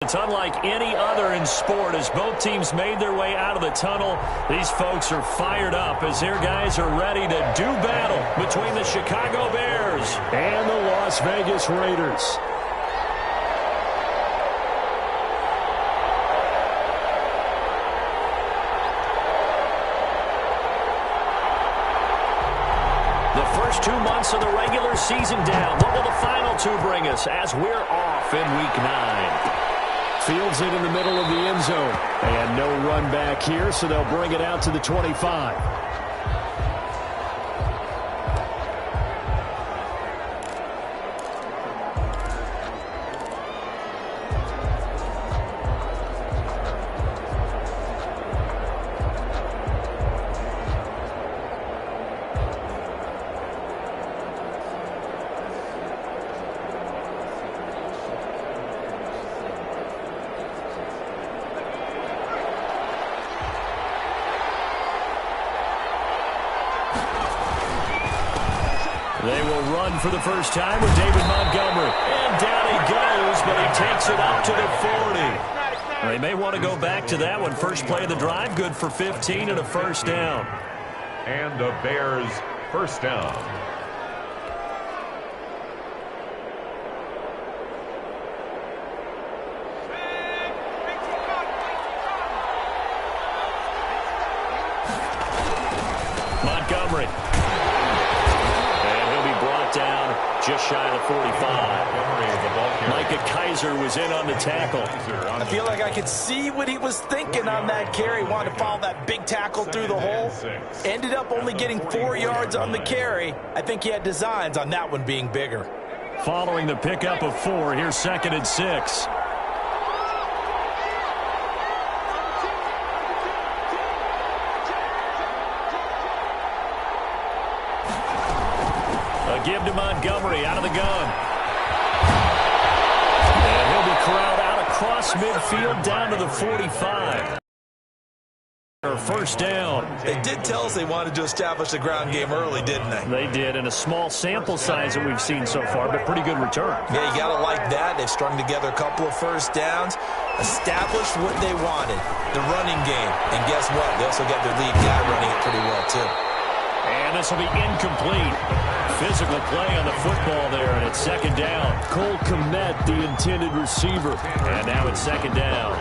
It's unlike any other in sport as both teams made their way out of the tunnel. These folks are fired up as their guys are ready to do battle between the Chicago Bears and the Las Vegas Raiders. The first 2 months of the regular season down. What will the final two bring us as we're off in Week 9? Fields it in the middle of the end zone. And no run back here, so they'll bring it out to the 25. They will run for the first time with David Montgomery. And down he goes, but he takes it up to the 40. They may want to go back to that one. First play of the drive, good for 15 and a first down. And the Bears first down. Montgomery. Down just shy of the 45. Micah Kaiser was in on the tackle. I feel like I could see what he was thinking on that carry. Wanted to follow that big tackle through the hole. Ended up only getting 4 yards on the carry. I think he had designs on that one being bigger. Following the pickup of 4, here's 2nd and 6. Give to Montgomery out of the gun. And he'll be corralled out across midfield down to the 45. First down. They did tell us they wanted to establish the ground game early, didn't they? They did, in a small sample size that we've seen so far, but pretty good return. Yeah, you got to like that. They've strung together a couple of first downs, established what they wanted, the running game. And guess what? They also got their lead guy running it pretty well, too. And this will be incomplete. Physical play on the football there, and it's 2nd down. Cole Kmet, the intended receiver. And now it's 2nd down.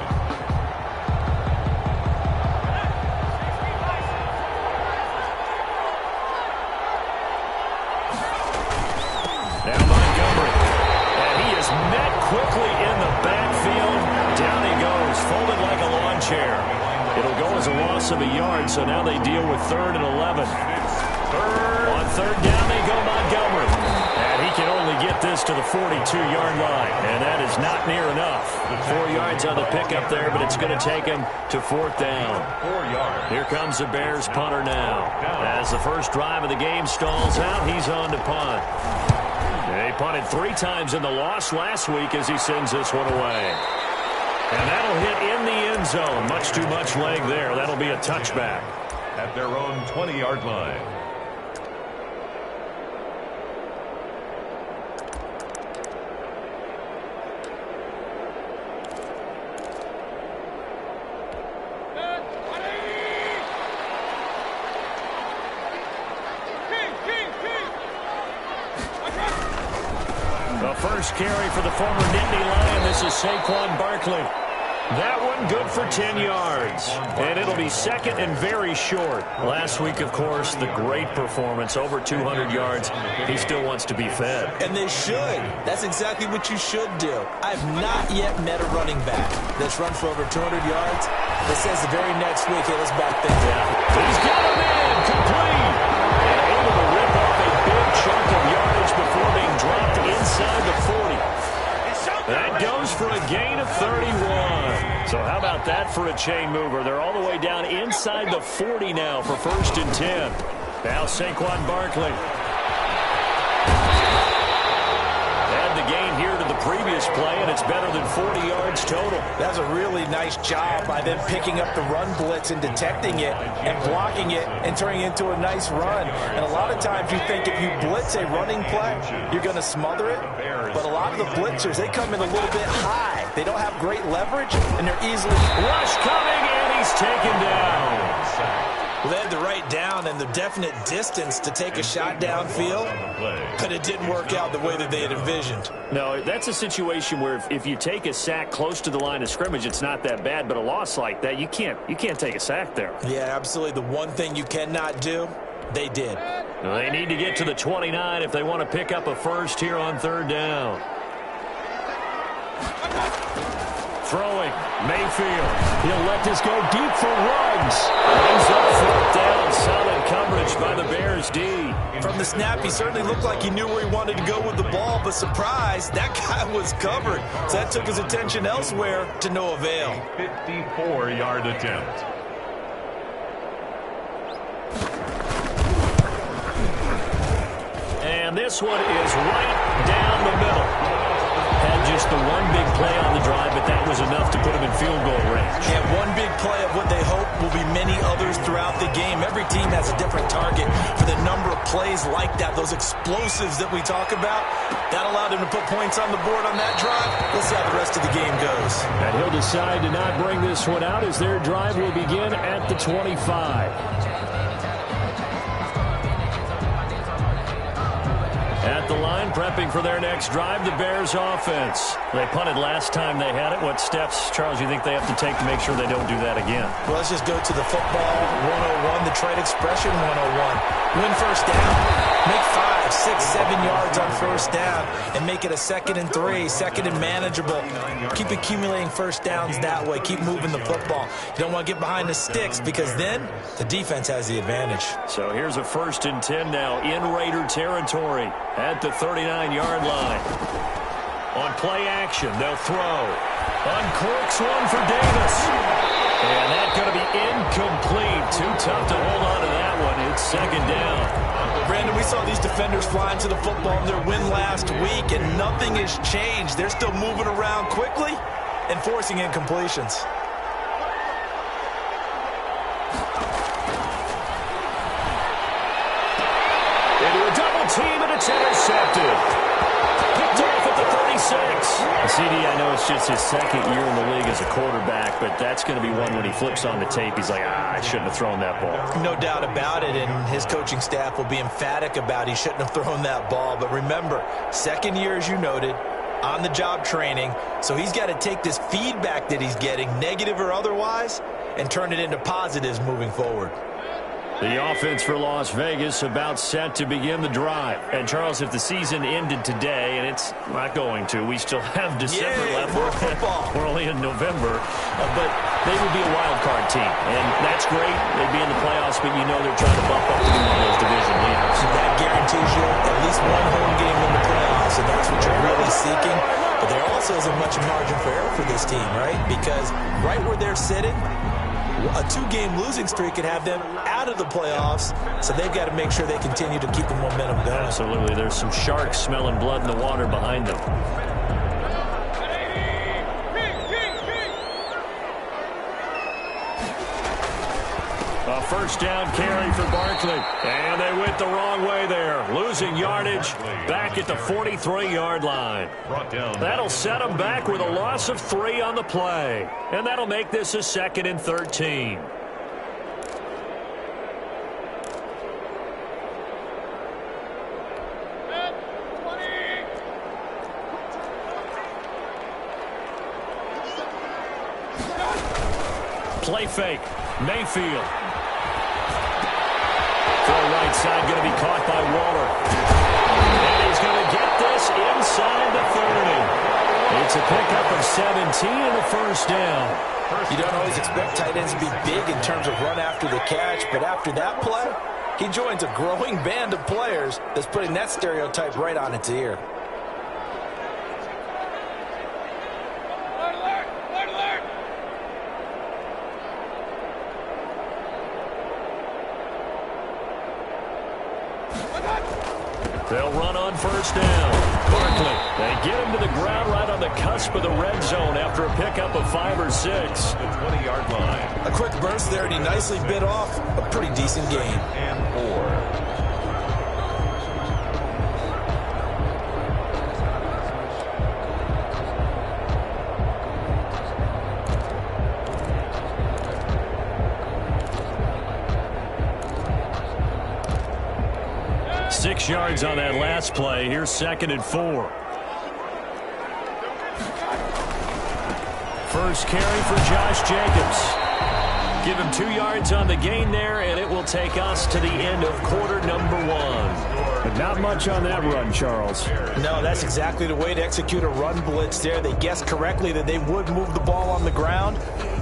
Now Montgomery. And he is met quickly in the backfield. Down he goes, folded like a lawn chair. It'll go as a loss of a yard, so now they deal with 3rd and 11. On 3rd down they go Montgomery. And he can only get this to the 42-yard line. And that is not near enough. 4 yards on the pickup there, but it's going to take him to 4th down. 4 yards. Here comes the Bears punter now. As the first drive of the game stalls out, he's on to punt. They punted 3 times in the loss last week as he sends this one away. And that'll hit in the end zone. Much too much leg there. That'll be a touchback. At their own 20-yard line. The first carry for the former Nittany Lion. This is Saquon Barkley. That one good for 10 yards. And it'll be 2nd and very short. Last week, of course, the great performance, over 200 yards. He still wants to be fed. And they should. That's exactly what you should do. I've not yet met a running back that's run for over 200 yards that says the very next week, hey, let's back things up. He's got him in, complete. And able to rip off a big chunk of yardage before being dropped inside the 40. That goes for a gain of 31. So how about that for a chain mover? They're all the way down inside the 40 now for 1st and 10. Now Saquon Barkley. Add the gain here to the previous play, and it's better than 40 yards total. That's a really nice job by them picking up the run blitz and detecting it and blocking it and turning it into a nice run. And a lot of times you think if you blitz a running play, you're going to smother it. But a lot of the blitzers, they come in a little bit high. They don't have great leverage, and they're easily... Rush coming, and he's taken down. Well, they had the right down and the definite distance to take a shot downfield, but it didn't work out the way that they had envisioned. No, that's a situation where if you take a sack close to the line of scrimmage, it's not that bad, but a loss like that, you can't take a sack there. Yeah, absolutely. The one thing you cannot do, they did. Well, they need to get to the 29 if they want to pick up a first here on third down. Throwing, Mayfield. He'll let this go deep for Ruggs. Brings up fourth down. Solid coverage by the Bears D. From the snap, he certainly looked like he knew where he wanted to go with the ball, but surprise, that guy was covered. So that took his attention elsewhere to no avail. 54-yard attempt. And this one is right down the middle. Had just the one big play on the drive, but that was enough to put him in field goal range. And one big play of what they hope will be many others throughout the game. Every team has a different target for the number of plays like that, those explosives that we talk about. That allowed him to put points on the board on that drive. We'll see how the rest of the game goes. And he'll decide to not bring this one out as their drive will begin at the 25. At the line, prepping for their next drive, the Bears offense. They punted last time they had it. What steps, Charles, you think they have to take to make sure they don't do that again? Well, let's just go to the football 101, the trade expression 101. Win first down. Make 5, 6, 7 yards on first down and make it a 2nd and 3, 2nd and manageable. Keep accumulating first downs that way. Keep moving the football. You don't want to get behind the sticks because then the defense has the advantage. So here's a 1st and 10 now in Raider territory at the 39-yard line. On play action, they'll throw. Uncorks one for Davis. And that's going to be incomplete. Too tough to hold on to that one. It's 2nd down. Brandon, we saw these defenders flying to the football in their win last week, and nothing has changed. They're still moving around quickly and forcing incompletions. Into a double team, and it's intercepted. Picked off at the 36. CD, I know it's just his 2nd year in the league as a quarterback, but that's going to be one when he flips on the tape. He's like, I shouldn't have thrown that ball. No doubt about it, and his coaching staff will be emphatic about he shouldn't have thrown that ball. But remember, 2nd year, as you noted, on-the-job training, so he's got to take this feedback that he's getting, negative or otherwise, and turn it into positives moving forward. The offense for Las Vegas about set to begin the drive. And, Charles, if the season ended today, and it's not going to, we still have December left. More football. We're only in November. But they would be a wild card team. And that's great. They'd be in the playoffs, but you know they're trying to bump up to be one of those division leaders. That guarantees you at least one home game in the playoffs, and that's what you're really seeking. But there also isn't much margin for error for this team, right? Because right where they're sitting, a 2-game losing streak could have them out of the playoffs, so they've got to make sure they continue to keep the momentum going. Absolutely. There's some sharks smelling blood in the water behind them. A 1st down carry for Barkley. And they went the wrong way there. Losing yardage back at the 43-yard line. That'll set them back with a loss of 3 on the play. And that'll make this a 2nd and 13. Play fake. Mayfield. Right side going to be caught by Waller. And he's going to get this inside the 30. It's a pickup of 17 and a 1st down. You don't always expect tight ends to be big in terms of run after the catch, but after that play, he joins a growing band of players that's putting that stereotype right on its ear. They'll run on 1st down. Barkley, they get him to the ground right on the cusp of the red zone after a pickup of 5 or 6. The 20-yard line. A quick burst there, and he nicely bit off a pretty decent gain. And 4. 6 yards on that last play. Here's 2nd and 4. First carry for Josh Jacobs. Give him 2 yards on the gain there, and it will take us to the end of quarter number 1. But not much on that run, Charles. No, that's exactly the way to execute a run blitz there. They guessed correctly that they would move the ball on the ground,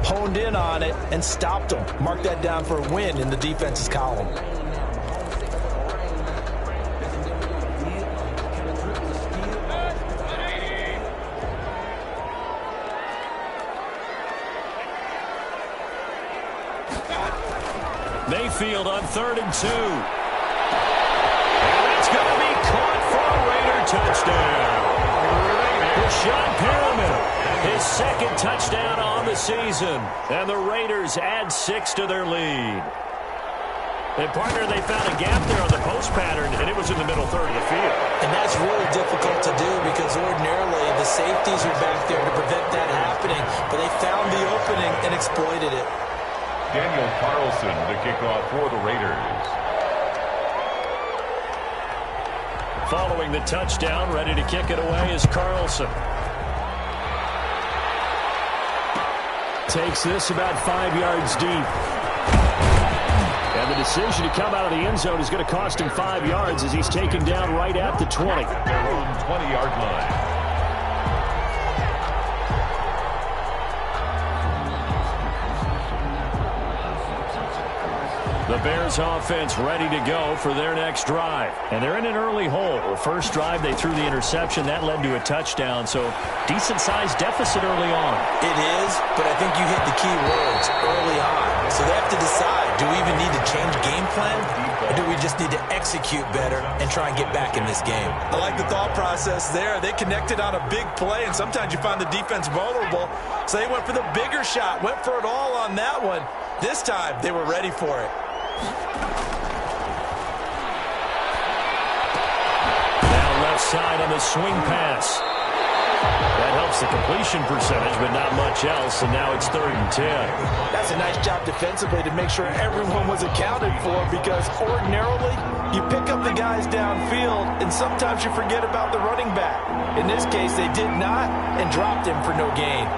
honed in on it, and stopped them. Mark that down for a win in the defense's column. Mayfield on 3rd and 2. And it's going to be caught for a Raider touchdown. Rashawn Perriman, his 2nd touchdown on the season. And the Raiders add 6 to their lead. And, partner, they found a gap there on the post pattern, and it was in the middle third of the field. And that's really difficult to do because ordinarily the safeties are back there to prevent that happening. But they found the opening and exploited it. Daniel Carlson, the kickoff for the Raiders. Following the touchdown, ready to kick it away is Carlson. Takes this about 5 yards deep. And the decision to come out of the end zone is going to cost him 5 yards as he's taken down right at the 20. Their own 20-yard line. The Bears offense ready to go for their next drive. And they're in an early hole. The first drive they threw the interception. That led to a touchdown. So decent-sized deficit early on. It is, but I think you hit the key words early on. So they have to decide, do we even need to change game plan? Or do we just need to execute better and try and get back in this game? I like the thought process there. They connected on a big play, and sometimes you find the defense vulnerable. So they went for the bigger shot, went for it all on that one. This time, they were ready for it. Now left side on the swing pass. That helps the completion percentage, but not much else, and now it's 3rd and 10. That's a nice job defensively to make sure everyone was accounted for because ordinarily you pick up the guys downfield and sometimes you forget about the running back. In this case, they did not and dropped him for no gain.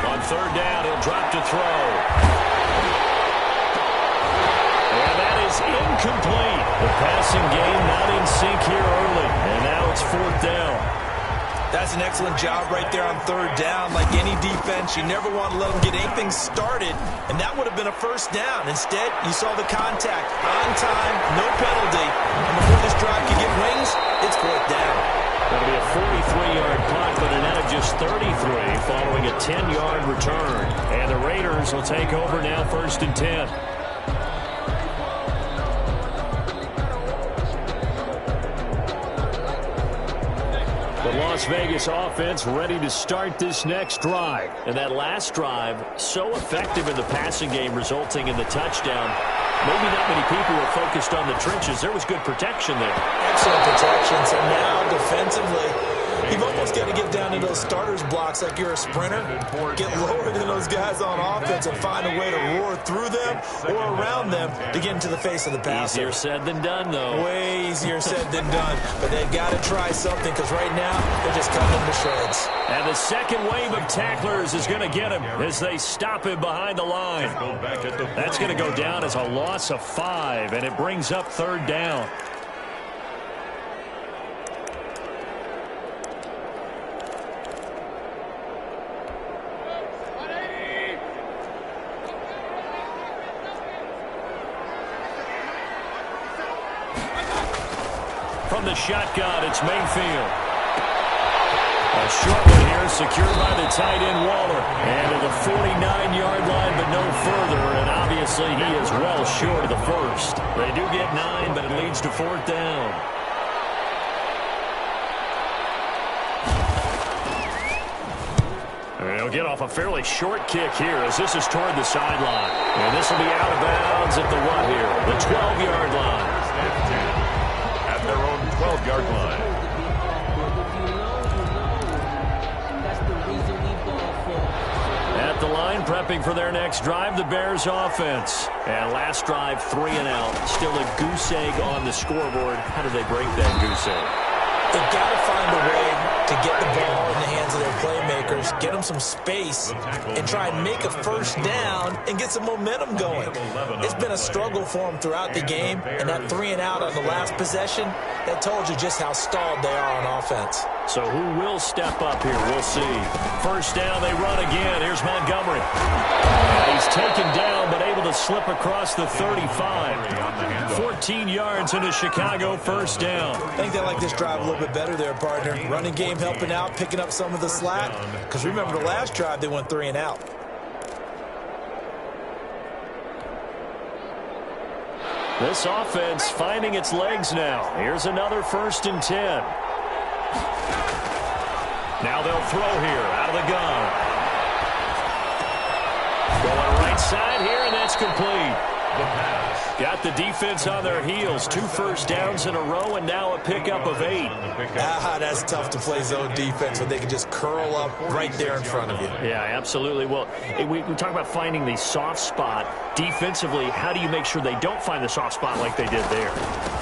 On 3rd down, he'll drop to throw. Incomplete. The passing game not in sync here early. And now it's 4th down. That's an excellent job right there on 3rd down. Like any defense, you never want to let them get anything started. And that would have been a 1st down. Instead, you saw the contact. On time, no penalty. And before this drive can get wings, it's 4th down. That'll be a 43-yard punt, but a net of just 33 following a 10-yard return. And the Raiders will take over now 1st and 10. The Las Vegas offense ready to start this next drive. And that last drive, so effective in the passing game, resulting in the touchdown. Maybe not many people were focused on the trenches. There was good protection there. Excellent protection. So now, defensively, you've almost got to get down to those starters blocks like you're a sprinter. Get lower than those guys on offense and find a way to roar through them or around them to get into the face of the passer. Easier said than done, though. Way easier said than done. But they've got to try something because right now they're just cutting to shreds. And the second wave of tacklers is going to get him as they stop him behind the line. That's going to go down as a loss of 5, and it brings up 3rd down. From the shotgun, it's Mayfield. A short one here, secured by the tight end Waller. And to the 49-yard line, but no further. And obviously, he is well short of the first. They do get 9, but it leads to 4th down. And he'll get off a fairly short kick here as this is toward the sideline. And this will be out of bounds at the what here? The 12-yard line. At their own 12-yard line. the line, prepping for their next drive, the Bears offense. And last drive, 3 and out. Still a goose egg on the scoreboard. How do they break that goose egg? They've got to find a way to get the ball in the hands of their playmakers, get them some space, and try and make a first down and get some momentum going. It's been a struggle for them throughout the game, and that 3 and out on the last possession, that told you just how stalled they are on offense. So who will step up here? We'll see. First down, they run again. Here's Montgomery. And he's taken down, but able to slip across the 35. 14 yards into Chicago, first down. I think they like this drive a little bit better there, partner. Running game helping out, picking up some of the slack. Because remember the last drive, they went 3 and out. This offense finding its legs now. Here's another 1st and 10. Now they'll throw here out of the gun. Going right side here, and that's complete. The pass. Got the defense on their heels. 2 first downs in a row, and now a pickup of 8. That's tough to play zone defense when they can just curl up right there in front of you. Yeah, absolutely. Well, we talk about finding the soft spot. Defensively, how do you make sure they don't find the soft spot like they did there?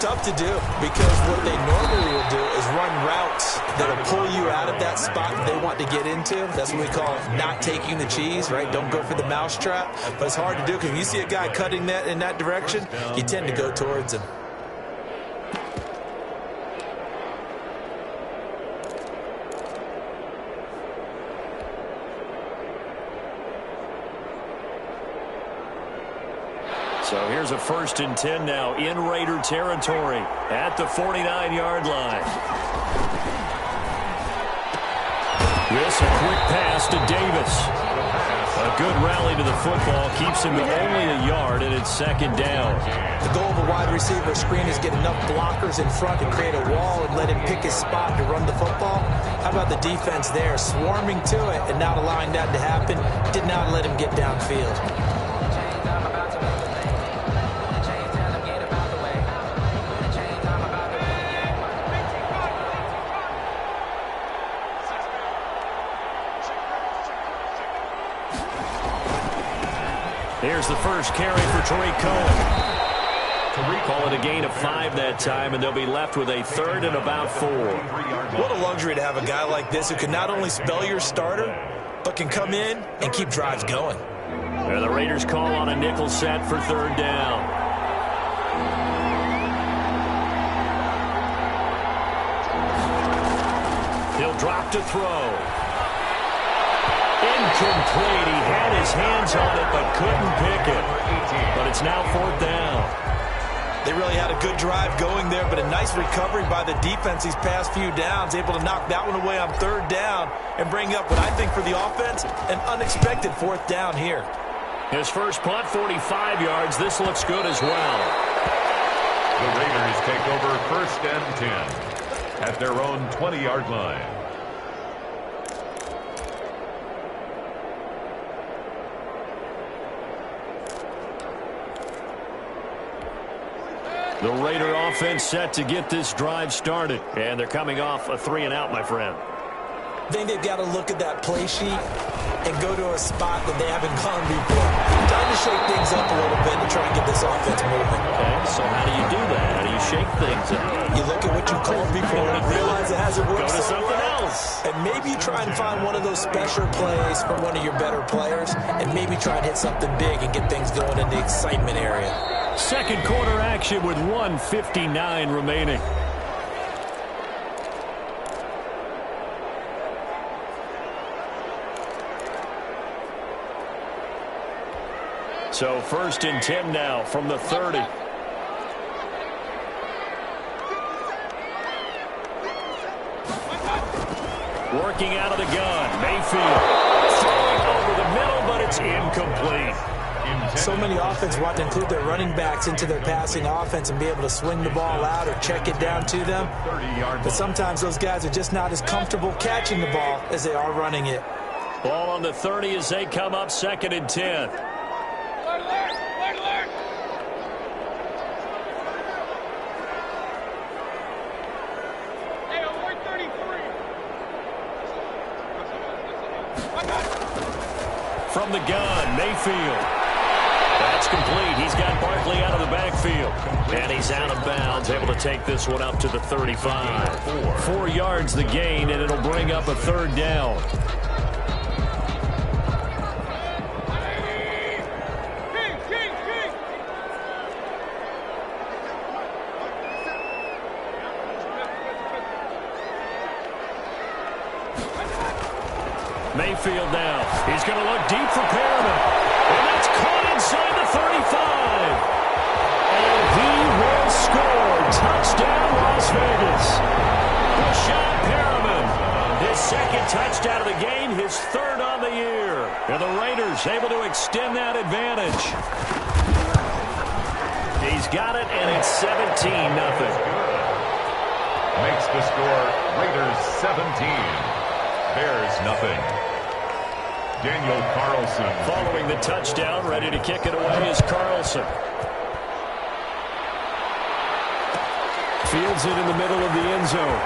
Tough to do, because what they normally will do is run routes that'll pull you out of that spot that they want to get into. That's what we call not taking the cheese, right? Don't go for the mousetrap. But it's hard to do, because when you see a guy cutting that in that direction, you tend to go towards him. So here's a 1st and 10 now in Raider territory at the 49-yard line. This a quick pass to Davis. A good rally to the football keeps him to only a yard, and it's 2nd down. The goal of a wide receiver screen is get enough blockers in front to create a wall and let him pick his spot to run the football. How about the defense there, swarming to it and not allowing that to happen? Did not let him get downfield. Here's the first carry for Tariq Cohen. Call it a gain of 5 that time, and they'll be left with a 3rd and about 4. What a luxury to have a guy like this who can not only spell your starter, but can come in and keep drives going. And the Raiders call on a nickel set for 3rd down. He'll drop to throw. Incomplete. He had his hands on it but couldn't pick it. But it's now 4th down. They really had a good drive going there, but a nice recovery by the defense these past few downs, able to knock that one away on 3rd down and bring up what I think for the offense, an unexpected 4th down here. His first punt, 45 yards. This looks good as well. The Raiders take over 1st and 10 at their own 20-yard line. The Raider offense set to get this drive started. And they're coming off a 3 and out, my friend. I think they've got to look at that play sheet and go to a spot that they haven't gone before. Time to shake things up a little bit to try and get this offense moving. Okay, so how do you do that? How do you shake things up? You look at what you called before and realize it hasn't worked. Go to so something well. else. And maybe you try and find one of those special plays from one of your better players and maybe try and hit something big and get things going in the excitement area. Second quarter action with 1:59 remaining. So 1st and 10 now from the 30. Working out of the gun, Mayfield. Throwing over the middle, but it's incomplete. So many offense want to include their running backs into their passing offense and be able to swing the ball out or check it down to them. But sometimes those guys are just not as comfortable catching the ball as they are running it. Ball on the 30 as they come up 2nd and 10. From the gun, Mayfield. That's complete. He's got Barkley out of the backfield. And he's out of bounds, able to take this one up to the 35. 4 yards the gain, and it'll bring up a third down. Mayfield now. He's going to look deep for Perriman. And that's caught inside the 35. And he will score. Touchdown, Las Vegas. Rashad Perriman. His second touchdown of the game, his third on the year. And the Raiders able to extend that advantage. He's got it, and it's 17-0. Makes the score Raiders 17. Bears nothing. Daniel Carlson. Following the touchdown, ready to kick it away is Carlson. Fields it in the middle of the end zone.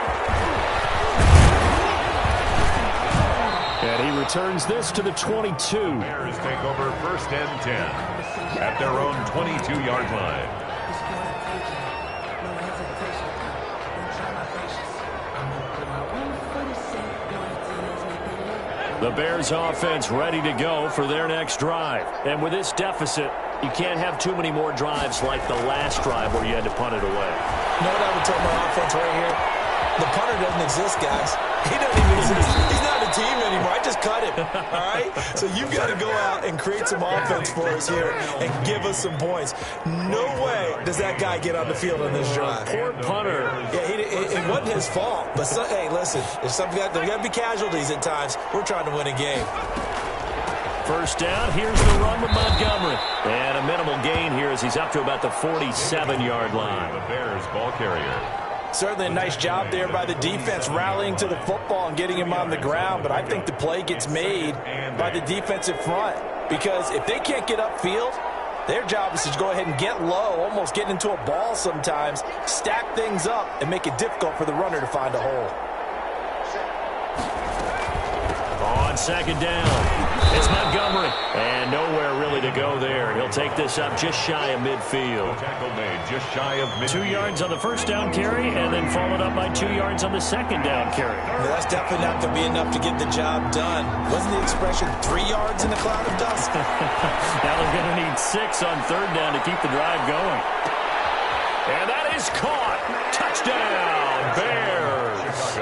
And he returns this to the 22. Bears take over first and 10 at their own 22-yard line. The Bears offense ready to go for their next drive. And with this deficit, you can't have too many more drives like the last drive where you had to punt it away. You know what I would tell my offense right here? The punter doesn't exist, guys. He doesn't even exist. He's not a team anymore. I just cut him, all right? So you've got to go out and create some offense for us here and give us some points. No way does that guy get on the field on this drive. Poor punter. Yeah, it wasn't his fault. But, hey, listen, there's got to be casualties at times. We're trying to win a game. First down, here's the run with Montgomery. And a minimal gain here as he's up to about the 47-yard line. The Bears ball carrier. Certainly a nice job there by the defense rallying to the football and getting him on the ground, but I think the play gets made by the defensive front because if they can't get upfield, their job is to go ahead and get low, almost get into a ball sometimes, stack things up, and make it difficult for the runner to find a hole. On second down, it's Montgomery. And nowhere really to go there. He'll take this up just shy of midfield. Tackle made just shy of midfield. 2 yards on the first down carry, and then followed up by 2 yards on the second down carry. That's definitely not going to be enough to get the job done. Wasn't the expression 3 yards in a cloud of dust? Now they're going to need 6 on third down to keep the drive going. And that is caught. Touchdown, Bears.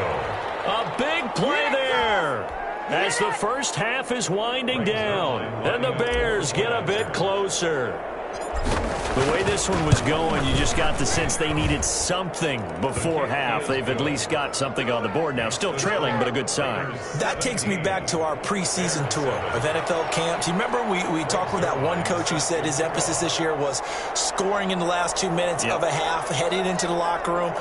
A big play there. As the first half is winding down, and the Bears get a bit closer. The way this one was going, you just got the sense they needed something before half. They've at least got something on the board now. Still trailing, but a good sign. That takes me back to our preseason tour of NFL camps. You remember we talked with that one coach who said his emphasis this year was scoring in the last 2 minutes of a half, heading into the locker room.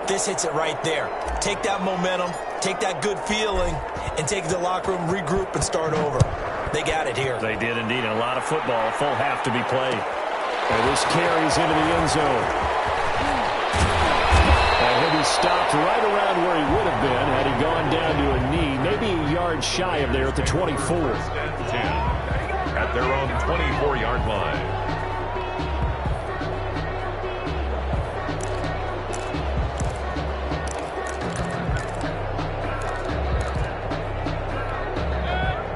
This hits it right there. Take that momentum, take that good feeling, and take the locker room, regroup, and start over. They got it here. They did indeed. A lot of football, a full half to be played. And this carries into the end zone. And he'll be stopped right around where he would have been had he gone down to a knee, maybe a yard shy of there at the 24. 10 at their own 24-yard line.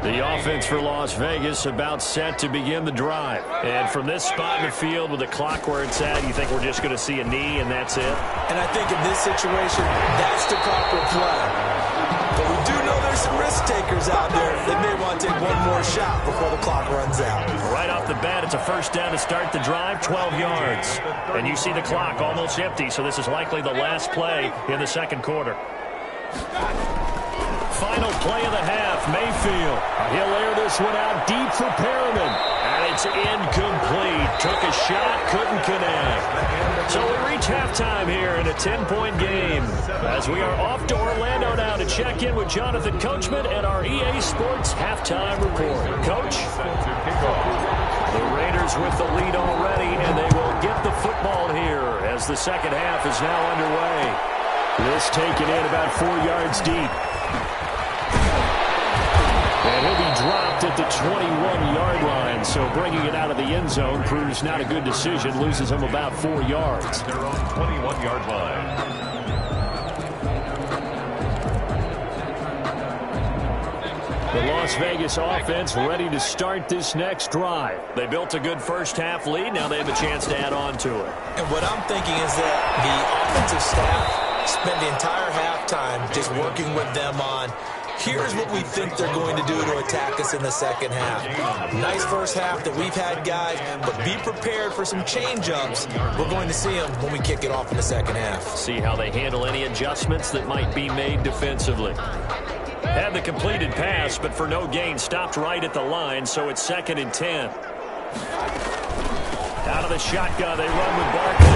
The offense for Las Vegas about set to begin the drive. And from this spot in the field with the clock where it's at, you think we're just going to see a knee and that's it? And I think in this situation, that's the proper play. But we do know there's some risk takers out there that may want to take one more shot before the clock runs out. Right off the bat, it's a first down to start the drive, 12 yards. And you see the clock almost empty, so this is likely the last play in the second quarter. Final play of the half, Mayfield. He'll air this one out deep for Perriman. And it's incomplete. Took a shot, couldn't connect. So we reach halftime here in a 10-point game. As we are off to Orlando now to check in with Jonathan Coachman and our EA Sports halftime report. Coach? The Raiders with the lead already, and they will get the football here as the second half is now underway. This taken in about 4 yards deep. And he'll be dropped at the 21-yard line, so bringing it out of the end zone proves not a good decision, loses them about 4 yards. Their own 21-yard line. The Las Vegas offense ready to start this next drive. They built a good first-half lead. Now they have a chance to add on to it. And what I'm thinking is that the offensive staff spent the entire halftime just working with them on, here's what we think they're going to do to attack us in the second half. Nice first half that we've had, guys, but be prepared for some change-ups. We're going to see them when we kick it off in the second half. See how they handle any adjustments that might be made defensively. Had the completed pass, but for no gain, stopped right at the line, so it's 2nd and 10. Out of the shotgun, they run with Barkley.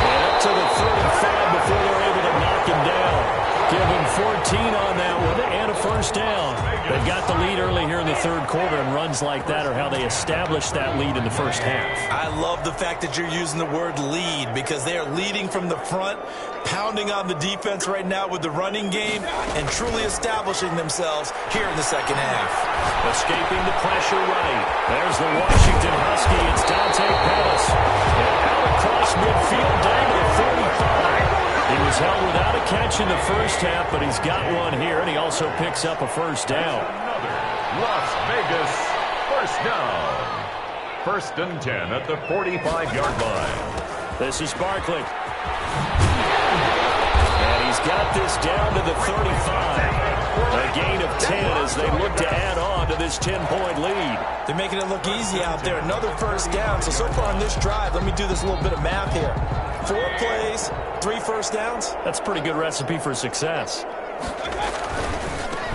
And up to the 35 before they're able to knock him down. Give him 14 on that one and a first down. They've got the lead early here in the third quarter, and runs like that are how they establish that lead in the first half. I love the fact that you're using the word lead, because they are leading from the front, pounding on the defense right now with the running game, and truly establishing themselves here in the second half. Escaping the pressure right. There's the Washington Husky. It's Dante Pettis. And out across midfield down to the 45. He was held without a catch in the first half, but he's got one here, and he also picks up a first down. Another Las Vegas first down. 1st and 10 at the 45-yard line. This is Barkley. And he's got this down to the 35. A gain of 10 as they look to add on to this 10-point lead. They're making it look easy out there. Another first down. So far on this drive, let me do this little bit of math here. 4 plays, 3 first downs. That's a pretty good recipe for success.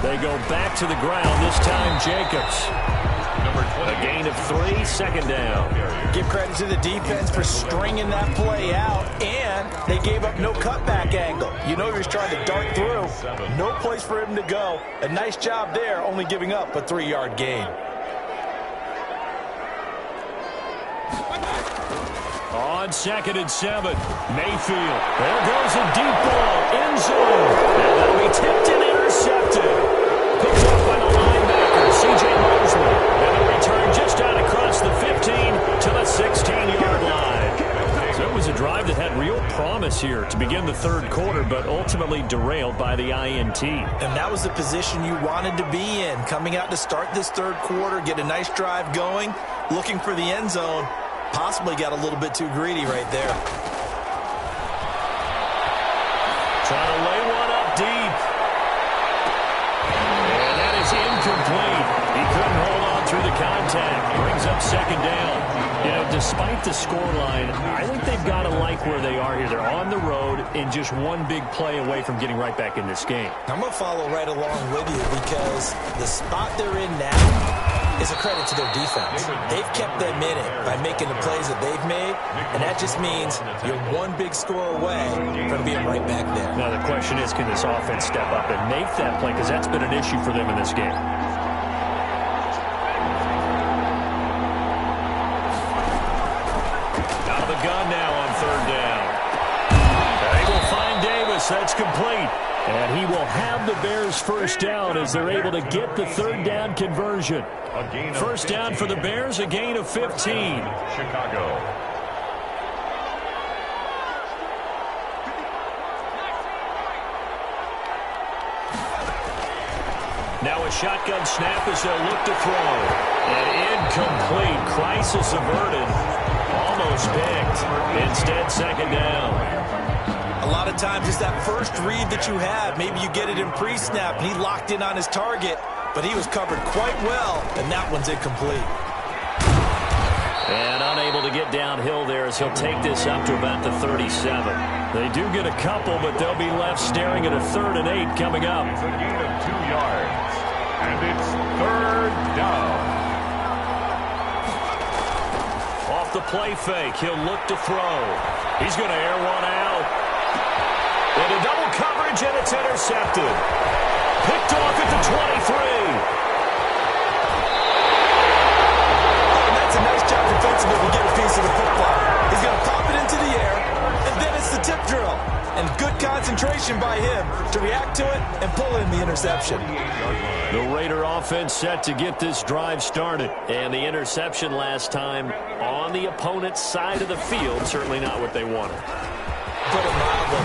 They go back to the ground, this time Jacobs. A gain of 3, 2nd down. Give credit to the defense for stringing that play out, and they gave up no cutback angle. You know he was trying to dart through. No place for him to go. A nice job there, only giving up a 3-yard gain. On 2nd and 7, Mayfield. There goes a deep ball, end zone. And that'll be tipped and intercepted. Picked up by the linebacker, C.J. Mosley. And the return just out across the 15 to the 16-yard line. So it was a drive that had real promise here to begin the third quarter, but ultimately derailed by the INT. And that was the position you wanted to be in. Coming out to start this third quarter, get a nice drive going, looking for the end zone. Possibly got a little bit too greedy right there. Trying to lay one up deep. And that is incomplete. He couldn't hold on through the contact. Brings up 2nd down. You know, despite the scoreline, I think they've got to like where they are here. They're on the road and just one big play away from getting right back in this game. I'm going to follow right along with you, because the spot they're in now is a credit to their defense. They've kept them in it by making the plays that they've made, and that just means you're one big score away from being right back there. Now the question is, can this offense step up and make that play, because that's been an issue for them in this game. Out of the gun now on 3rd down. They will find Davis. That's complete. And he will have the Bears first down as they're able to get the 3rd down conversion. First down for the Bears, a gain of 15. Chicago. Now a shotgun snap as they'll look to throw. And incomplete. Crisis averted. Almost picked. Instead, 2nd down. A lot of times it's that first read that you have. Maybe you get it in pre-snap, and he locked in on his target, but he was covered quite well, and that one's incomplete. And unable to get downhill there as he'll take this up to about the 37. They do get a couple, but they'll be left staring at a 3rd and 8 coming up. It's a gain of 2 yards, and it's 3rd down. Off the play fake, he'll look to throw. He's going to air one out. Into double coverage, and it's intercepted. Picked off at the 23. And that's a nice job defensively to get a piece of the football. He's going to pop it into the air, and then it's the tip drill. And good concentration by him to react to it and pull in the interception. interception. The Raider offense set to get this drive started. And the interception last time on the opponent's side of the field, certainly not what they wanted. Put it mildly.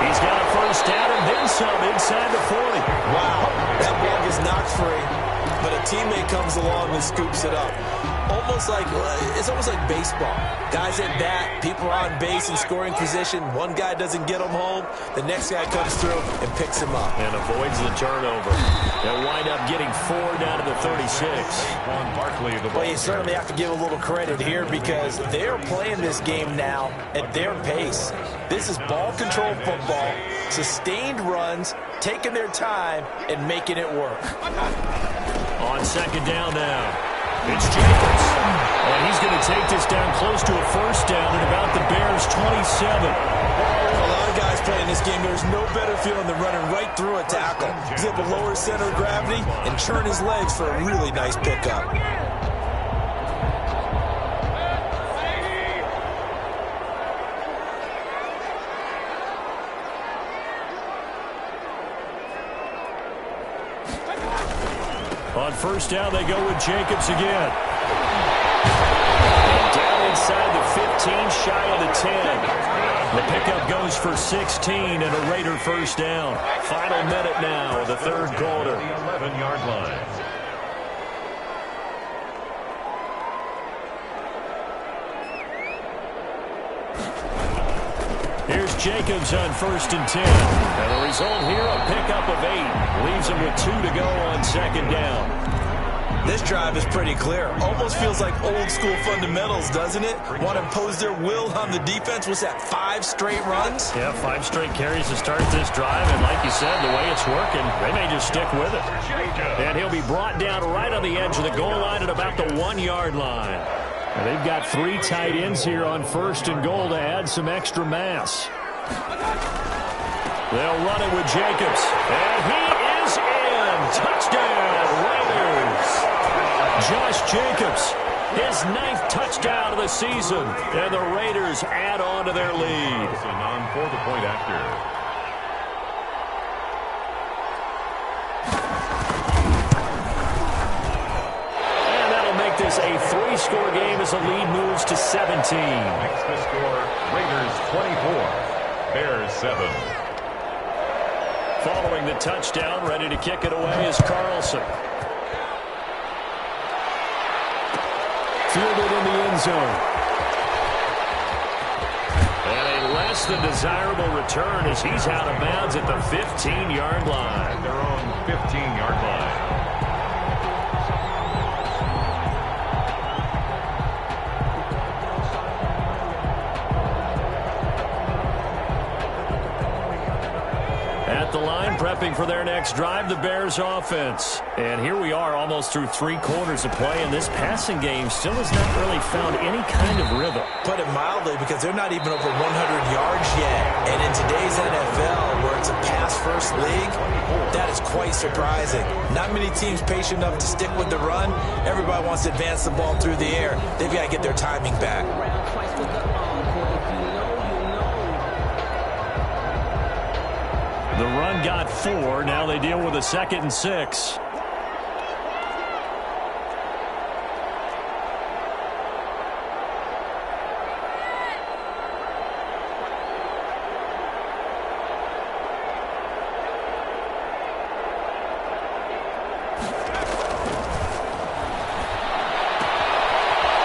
He's got a first down and then some inside the 40. Wow, that ball is knocked free, but a teammate comes along and scoops it up. It's almost like baseball. Guys at bat, people are on base in scoring position. One guy doesn't get him home. The next guy comes through and picks him up. And avoids the turnover. They'll wind up getting 4 down to the 36. Well, you certainly have to give a little credit here because they're playing this game now at their pace. This is ball control football, sustained runs, taking their time, and making it work. On second down now. It's Jacobs, and he's going to take this down close to a first down at about the Bears' 27. A lot of guys playing this game, there's no better feeling than running right through a tackle. He's able to lower center of gravity and churn his legs for a really nice pickup. On first down, they go with Jacobs again. And down inside the 15, shy of the 10. The pickup goes for 16 and a Raider first down. Final minute now of the third quarter. 11-yard line. Here's Jacobs on first and 10. And the result here, a pickup of 8. Leaves him with 2 to go on second down. This drive is pretty clear. Almost feels like old school fundamentals, doesn't it? Want to impose their will on the defense. Was that 5 straight runs? Yeah, 5 straight carries to start this drive. And like you said, the way it's working, they may just stick with it. And he'll be brought down right on the edge of the goal line at about the 1-yard line. And they've got 3 tight ends here on first and goal to add some extra mass. They'll run it with Jacobs. And he is in. Touchdown, Raiders. Josh Jacobs, his 9th touchdown of the season. And the Raiders add on to their lead. On for the point after. This a 3-score game as the lead moves to 17. Makes the score Raiders 24, Bears 7. Following the touchdown, ready to kick it away is Carlson. Fielded in the end zone. And a less than desirable return as he's out of bounds at the 15-yard line. Their own 15-yard line. The line prepping for their next drive, the Bears offense. And here we are almost through 3 quarters of play, and this passing game still has not really found any kind of rhythm. Put it mildly, because they're not even over 100 yards yet. And in today's NFL, where it's a pass-first league, that is quite surprising. Not many teams patient enough to stick with the run. Everybody wants to advance the ball through the air. They've got to get their timing back. The run got 4. Now they deal with a 2nd and 6.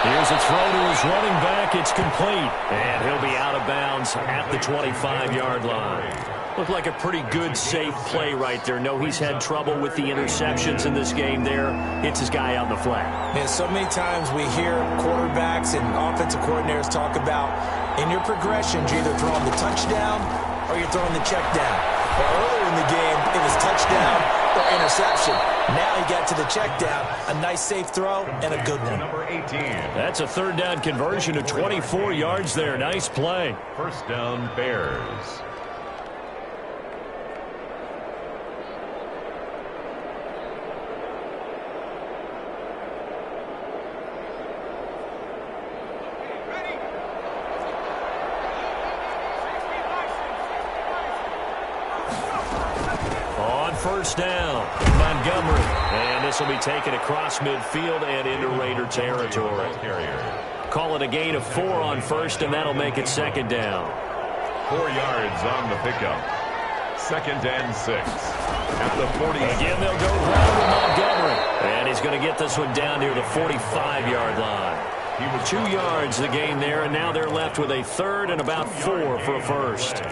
Here's a throw to his running back. It's complete. And he'll be out of bounds at the 25-yard line. Looked like a pretty good, safe play right there. No, he's had trouble with the interceptions in this game there. Hits his guy out in the flat. Man, so many times we hear quarterbacks and offensive coordinators talk about in your progressions, you're either throwing the touchdown or you're throwing the check down. Well, earlier in the game, it was touchdown or interception. Now he got to the check down. A nice safe throw and a good one. Number 18. That's a 3rd down conversion of 24 yards there. Nice play. First down, Bears. first down. Montgomery. And this will be taken across midfield and into Raider territory. Call it a gain of 4 on first, and that'll make it second down. 4 yards on the pickup. 2nd and 6. At the 40. Again, they'll go round with Montgomery. And he's going to get this one down near the 45-yard line. He was 2 yards the gain there, and now they're left with a third and about 4 for a first.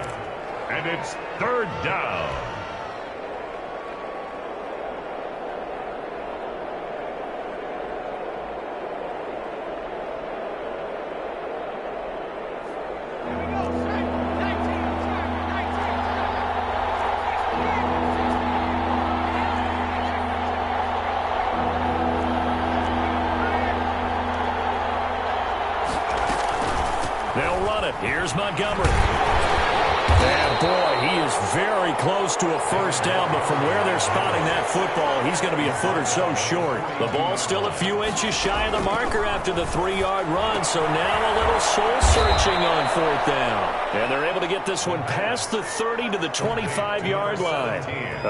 And it's 3rd down. They'll run it. Here's Montgomery. And boy, he is very close to a first down, but from where they're spotting that football, he's going to be a foot or so short. The ball's still a few inches shy of the marker after the 3-yard run, so now a little soul-searching on 4th down. And they're able to get this one past the 30 to the 25-yard line.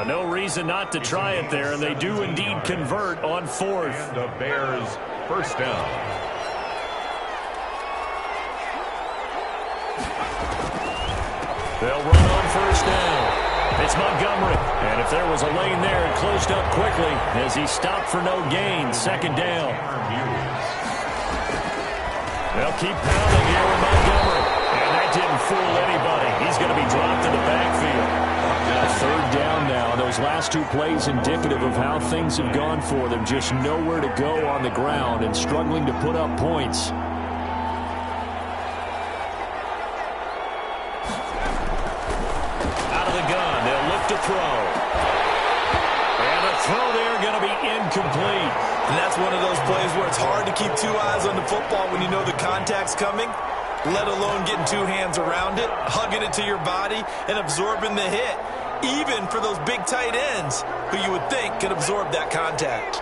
No reason not to try it there, and they do indeed convert on 4th. The Bears' first down. They'll run on first down. It's Montgomery. And if there was a lane there, it closed up quickly as he stopped for no gain. 2nd down. They'll keep pounding here with Montgomery. And that didn't fool anybody. He's going to be dropped in the backfield. 3rd down now. Those last 2 plays indicative of how things have gone for them. Just nowhere to go on the ground and struggling to put up points. To throw. And the throw there going to be incomplete. And that's one of those plays where it's hard to keep 2 eyes on the football when you know the contact's coming, let alone getting 2 hands around it, hugging it to your body, and absorbing the hit, even for those big tight ends who you would think could absorb that contact.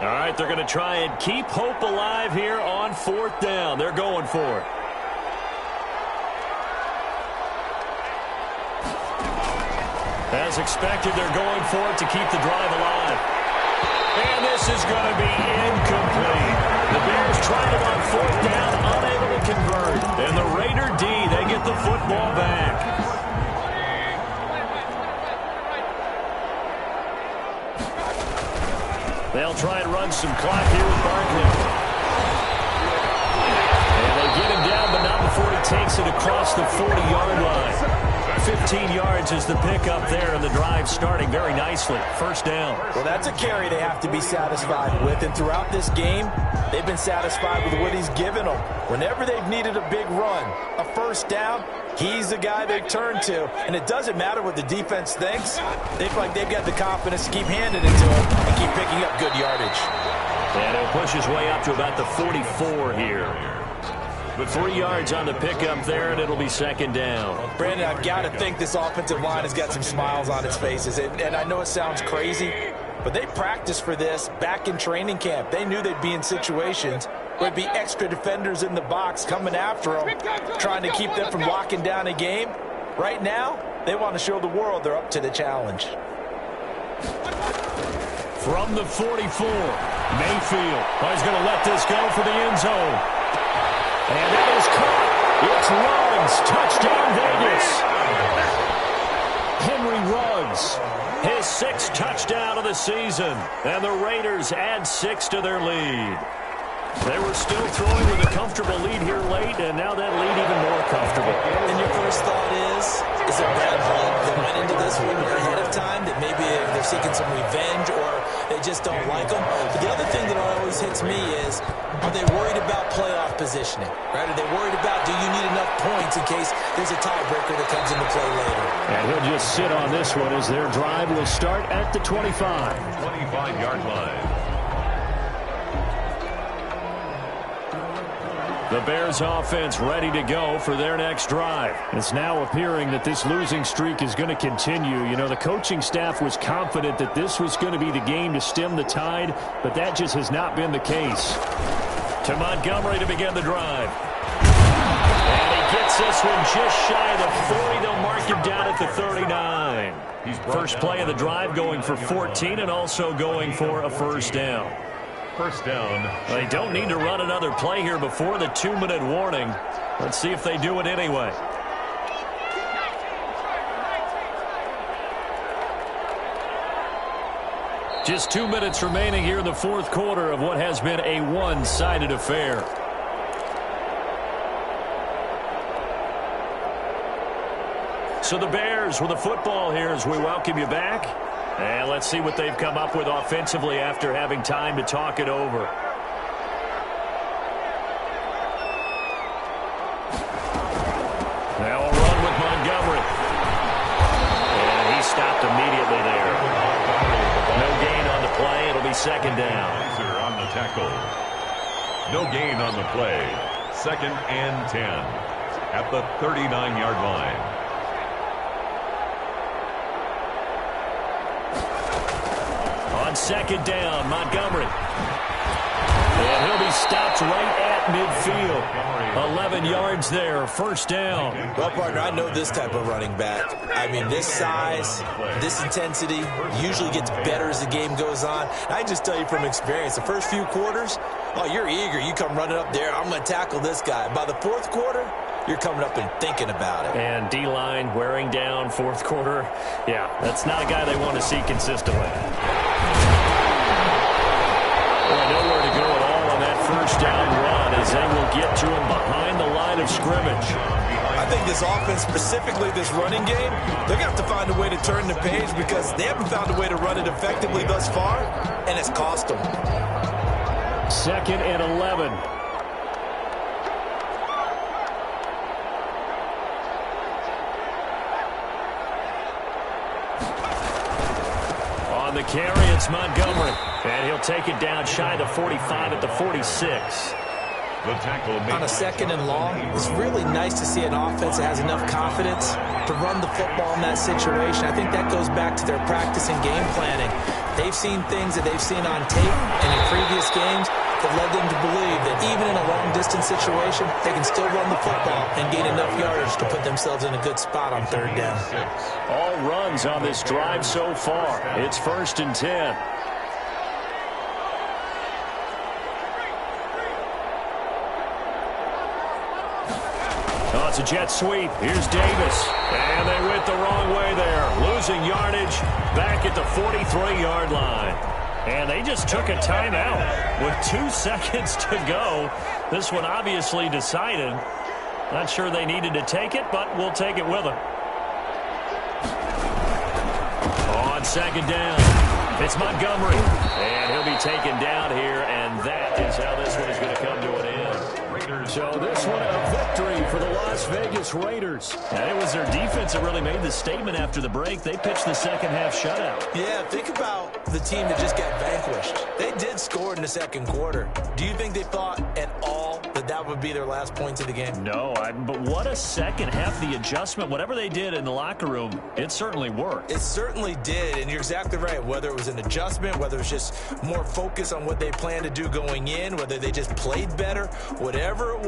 All right, they're going to try and keep hope alive here on 4th down. They're going for it. As expected, they're going for it to keep the drive alive. And this is going to be incomplete. The Bears tried it on 4th down, unable to convert. And the Raider D, they get the football back. They'll try and run some clock here with Barkley. And they get him down, but not before he takes it across the 40-yard line. 15 yards is the pickup there, and the drive starting very nicely. First down. Well, that's a carry they have to be satisfied with, and throughout this game, they've been satisfied with what he's given them. Whenever they've needed a big run, a first down, he's the guy they turn to, and it doesn't matter what the defense thinks. They feel like they've got the confidence to keep handing it to him and keep picking up good yardage. And he'll push his way up to about the 44 here. But 3 yards on the pickup there, and it'll be second down. Brandon, I've got to think this offensive line has got some smiles on its faces. And I know it sounds crazy, but they practiced for this back in training camp. They knew they'd be in situations where there'd be extra defenders in the box coming after them, trying to keep them from locking down a game. Right now, they want to show the world they're up to the challenge. From the 44, Mayfield. He's going to let this go for the end zone. And that is caught. It's Ruggs. Touchdown, Vegas. Henry Ruggs. His 6th touchdown of the season. And the Raiders add 6 to their lead. They were still throwing with a comfortable lead here late, and now that lead even more comfortable. And your first thought is there bad blood that went into this one ahead of time, that maybe they're seeking some revenge or they just don't like them? But the other thing that always hits me is, are they worried about playoff positioning? Right? Are they worried about, do you need enough points in case there's a tiebreaker that comes into play later? And he'll just sit on this one as their drive will start at the 25. 25-yard line. The Bears offense ready to go for their next drive. It's now appearing that this losing streak is going to continue. You know, the coaching staff was confident that this was going to be the game to stem the tide, but that just has not been the case. To Montgomery to begin the drive. And he gets Gets this one just shy of the 40. They'll mark him down at the 39. First play of the drive going for 14 and also going for a first down. First down. They don't need to run another play here before the 2-minute warning. Let's see if they do it anyway. Just 2 minutes remaining here in the fourth quarter of what has been a one-sided affair. So the Bears with the football here as we welcome you back. And let's see what they've come up with offensively after having time to talk it over. Now a run with Montgomery. And he stopped immediately there. No gain on the play. It'll be second down. On the tackle. No gain on the play. Second and 10 at the 39-yard line. On second down, Montgomery. And he'll be stopped right at midfield. 11 yards there, first down. Well, partner, I know this type of running back. I mean, this size, this intensity usually gets better as the game goes on. I just tell you from experience, the first few quarters, oh, you're eager. You come running up there, I'm going to tackle this guy. By the fourth quarter, you're coming up and thinking about it. And D-line wearing down fourth quarter. Yeah, that's not a guy they want to see consistently. Well, nowhere to go at all on that first down run as they will get to him behind the line of scrimmage. I think this offense, specifically this running game, they're going to have to find a way to turn the page because they haven't found a way to run it effectively thus far, and it's cost them. Second and 11. On the carry, it's Montgomery. And he'll take it down shy of the 45 at the 46. On a second and long, it's really nice to see an offense that has enough confidence to run the football in that situation. I think that goes back to their practice and game planning. They've seen things that they've seen on tape and in previous games that led them to believe that even in a long-distance situation, they can still run the football and gain enough yardage to put themselves in a good spot on third down. All runs on this drive so far. It's first and 10. Oh, it's a jet sweep. Here's Davis. And they went the wrong way there. Losing yardage back at the 43-yard line. And they just took a timeout with 2 seconds to go. This one obviously decided. Not sure they needed to take it, but we'll take it with them. On second down, it's Montgomery. And he'll be taken down here, and that is how this one is going to come to an end. So this one a victory for the Las Vegas Raiders. And it was their defense that really made the statement after the break. They pitched the second half shutout. Yeah, think about the team that just got vanquished. They did score in the second quarter. Do you think they thought at all that that would be their last points of the game? No, but what a second half. The adjustment, whatever they did in the locker room, it certainly worked. It certainly did, and you're exactly right. Whether it was an adjustment, whether it was just more focus on what they planned to do going in, whether they just played better, whatever it was,